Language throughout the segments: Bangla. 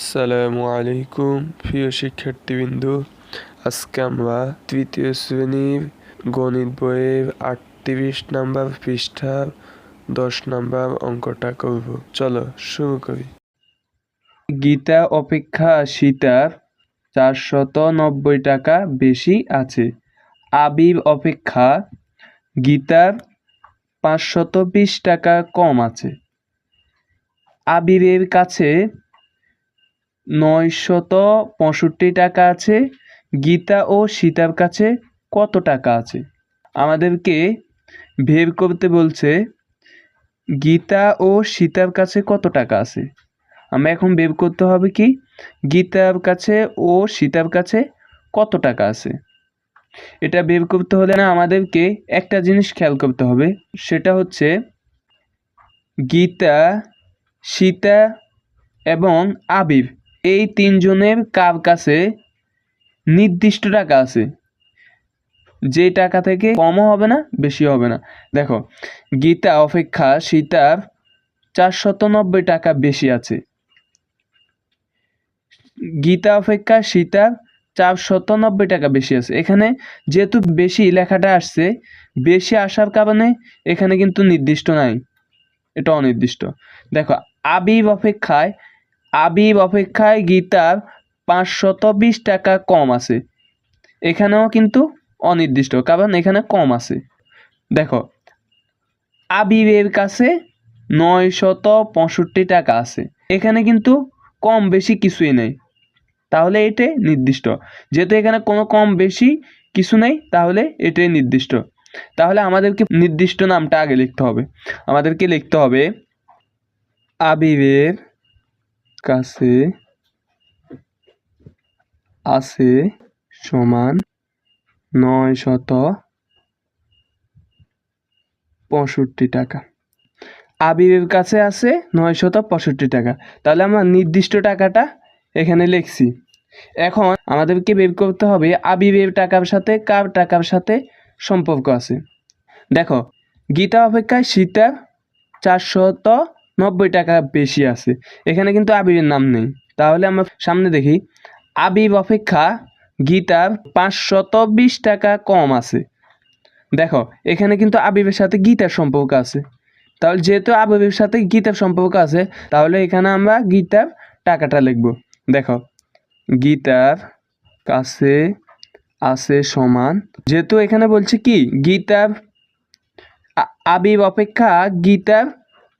আসসালামু আলাইকুম প্রিয় শিক্ষার্থীবৃন্দ, আজকে আমরা তৃতীয় শ্রেণীর গণিত বইয়ের 38 নম্বর পৃষ্ঠা 10 নম্বর অঙ্কটা করব। চলো শুরু করি। গীতা অপেক্ষা সীতার 490 টাকা বেশি আছে। আবির অপেক্ষা গীতার 520 টাকা কম আছে। আবিরের কাছে 965 টাকা আছে। গীতা ও সীতার কাছে কত টাকা আছে? আমাদেরকে বের করতে বলছে গীতা ও সীতার কাছে কত টাকা আছে। আমরা এখন বের করতে হবে কি গীতার কাছে ও সীতার কাছে কত টাকা আছে। এটা বের করতে হলে না আমাদেরকে একটা জিনিস খেয়াল করতে হবে, সেটা হচ্ছে গীতা, সীতা এবং আবির এই তিনজনের কার কাছে নির্দিষ্ট টাকা আছে, যে টাকা থেকে কমও হবে না বেশি হবে না। দেখো, গীতা অপেক্ষা সীতার 490 টাকা বেশি আছে। গীতা অপেক্ষা সীতার 490 টাকা বেশি আছে। এখানে যেহেতু বেশি লেখাটা আসছে, বেশি আসার কারণে এখানে কিন্তু নির্দিষ্ট নাই, এটা অনির্দিষ্ট। দেখো, আবির অপেক্ষায় গীতার 520 টাকা কম আছে। এখানেও কিন্তু অনির্দিষ্ট, কারণ এখানে কম আছে। দেখো, আবিরের কাছে 965 টাকা আছে। এখানে কিন্তু কম বেশি কিছুই নেই, তাহলে এটাই নির্দিষ্ট। যেহেতু এখানে কোনো কম বেশি কিছু নেই, তাহলে এটাই নির্দিষ্ট। তাহলে আমাদেরকে নির্দিষ্ট নামটা আগে লিখতে হবে। আমাদেরকে লিখতে হবে আবিরের কাছে আছে সমান 965 টাকা। আবিরের কাছে আছে 965 টাকা। তাহলে আমরা নির্দিষ্ট টাকাটা এখানে লিখছি। এখন আমাদেরকে বের করতে হবে আবিরের টাকার সাথে কার টাকার সাথে সম্পর্ক আছে। দেখো, গীতা অপেক্ষায় সীতার 490 টাকা বেশি আছে। এখানে কিন্তু আবিরের নাম নেই। তাহলে আমরা সামনে দেখি, আবির অপেক্ষা গীতার 520 টাকা কম আছে। দেখো, এখানে কিন্তু আবিরের সাথে গীতার সম্পর্ক আছে। তাহলে যেহেতু আবিরের সাথে গীতার সম্পর্ক আছে, তাহলে এখানে আমরা গীতার টাকাটা লিখব। দেখো, গীতার কাছে আছে সমান, যেহেতু এখানে বলছে কি গীতার আবির অপেক্ষা গীতার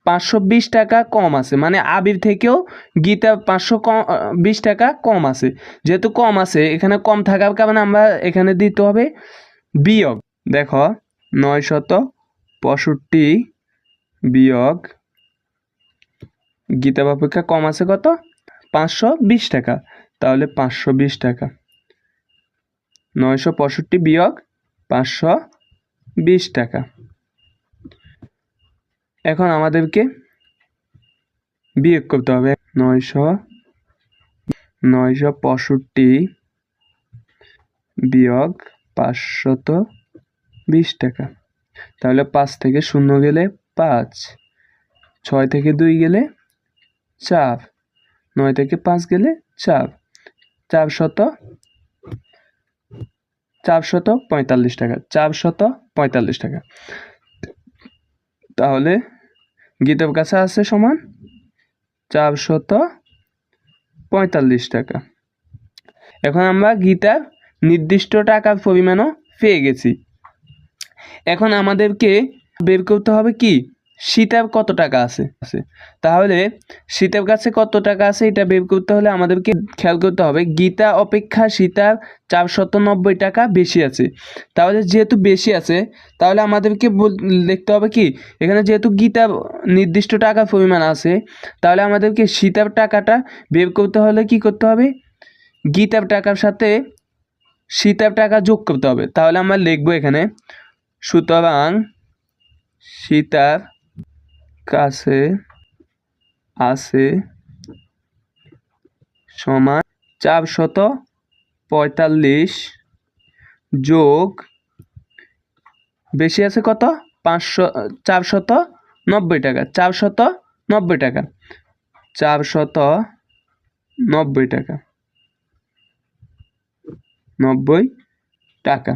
520 টাকা কম আছে, মানে আবির থেকেও গীতা 520 টাকা কম আছে। যেহেতু কম আছে, এখানে কম থাকার কারণে আমরা এখানে দিতে হবে বিয়োগ। দেখো, 965 বিয়োগ গীতা অপেক্ষা কম আছে কত? 520 টাকা। তাহলে 520 টাকা, 965 বিয়োগ 520 টাকা। এখন আমাদেরকে বিয়োগ করতে হবে 965 বিয়োগ 520 টাকা। তাহলে 5 থেকে 0 গেলে 5, 6 থেকে 2 গেলে 4, 9 থেকে 5 গেলে 4, 445 টাকা, 445 টাকা। তাহলে গীতার কাছে আছে সমান 445 টাকা। এখন আমরা গীতার নির্দিষ্ট টাকার পরিমাণও পেয়ে গেছি। এখন আমাদেরকে বের করতে হবে কি সীতার কত টাকা আছে। তাহলে সীতার কাছে কত টাকা আছে এটা বের করতে হলে আমাদেরকে খেয়াল করতে হবে গীতা অপেক্ষা সীতার 490 টাকা বেশি আছে। তাহলে যেহেতু বেশি আছে, তাহলে আমাদেরকে লিখতে হবে কি এখানে যেহেতু গীতার নির্দিষ্ট টাকার পরিমাণ আছে, তাহলে আমাদেরকে সীতার টাকাটা বের করতে হলে কি করতে হবে, গীতার টাকার সাথে সীতার টাকা যোগ করতে হবে। তাহলে আমরা লিখবো এখানে, সুতরাং সীতার কাছে আছে সমান 445 যোগ বেশি আছে কত 490 টাকা, 490 টাকা, 90 টাকা, 90 টাকা।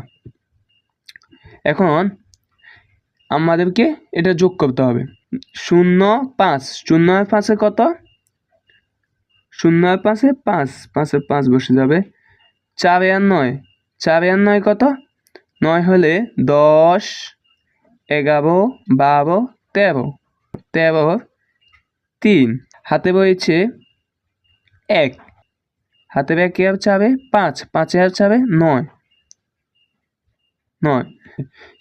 এখন আমাদেরকে এটা যোগ করতে হবে। 0,5, 0,5 কত? 0,5 5, 5 5 বসে যাবে। 4 আর 9, 4 আর 9 কত? 9 হলে 10, 11, 12, 13, 13 3, হাতে রয়েছে 1, হাতের 1 আর 4 5, 5 আর 4 9, 9।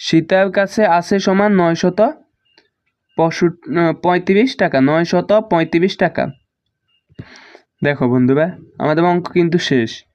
সীতার কাছে আছে সমান 935 টাকা, 935 টাকা। দেখো বন্ধুরা, আমাদের অঙ্ক কিন্তু শেষ।